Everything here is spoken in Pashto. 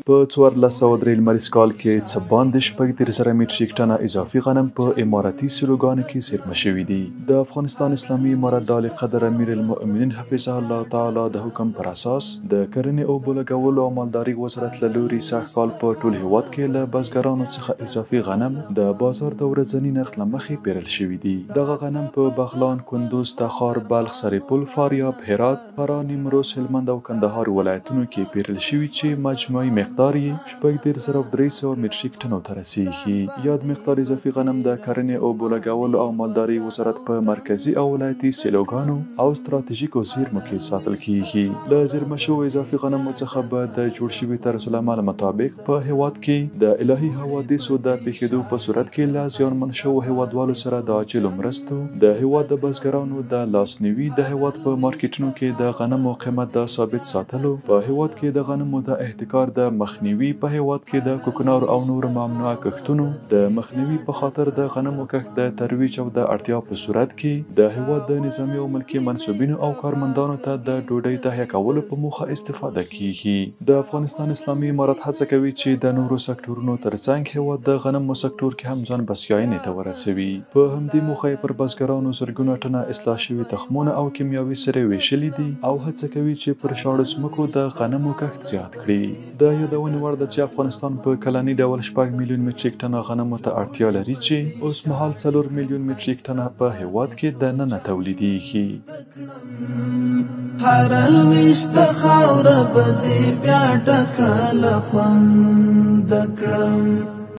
په 1403 لمریز کال کې څه باندې شپږ دېرش زره میټریک ټنه اضافي غنم په اماراتي سیلوګانو کې زېرمه شوي دي. د افغانستان اسلامي امارت د اعلی قدر امیر المؤمنین حفظه الله تعالی د حکم پر اساس د کرنې اوبو لګولو او مالدارۍ وزارت له لوري سږ کال په ټول هیواد کې له بزګرانو څخه اضافي غنم د بازار د ورځني نرخ له مخې پیرل شوي دي. دغه غنم په بغلان، کندوز، تخار، بلخ، سرپل، فاریاب، هرات، فراه، نیمروز، هلمند او کندهار ولایتونو کې پیرل شوي چې مجموعي مقدار یې 4300 میټریک ټنو ته رسیږي. یاد مقدار اضافي غنم د کرنې اوبو لګولو او مالدارۍ وزارت په مرکزي او ولایتي سیلوګانو او ستراتیژیکو زیرمو کې ساتل کیږي. له زیرمه شوو اضافي غنمو څخه به د جوړ شوي طرز العمل مطابق په هیواد کې د الهي حوادثو د پیښېدو په صورت کې له زیانمن شوو هیوادوالو سره د عاجلو مرستو، د هیواد د بزګرانو د لاسنیوي، د هیواد په مارکیټونو کې د غنمو قیمت د ثابت ساتلو، په هیواد کې د غنمو د احتکار د مخنیوي، په هیواد کې د کوکنارو او نورو ممنوعه کښتونو د مخنیوي په خاطر د غنمو کښت د ترویج او د اړتیا په صورت کې د هیواد د نظامي او ملکي منصوبینو او کارمندانو ته د ډوډۍ تهیه کولو په موخه استفاده کیږي. د افغانستان اسلامي امارت هڅه کوي چې د نورو سکتورونو ترڅنګ هیواد د غنمو سکتور کې هم ځان بسیاینې ته ورسوي. په همدې موخه یې پر بزګرانو زرګونه ټنه اصلاح شوي تخمونه او کیمیاوي سرې ویشلي دي او هڅه کوي چې پر شاړو ځمکو د غنمو کښت زیات کړي. د یادونې وړ ده چې افغانستان په کلني ډول 6 میلیون میټریک ټنه غنمو ته اړتیا لري چې اوس مهال 4 میلیون میټریک ټنه په هیواد کې دننه تولیدېږي. هر الویشت خاوره به دې بیا ډکه له خونده کړم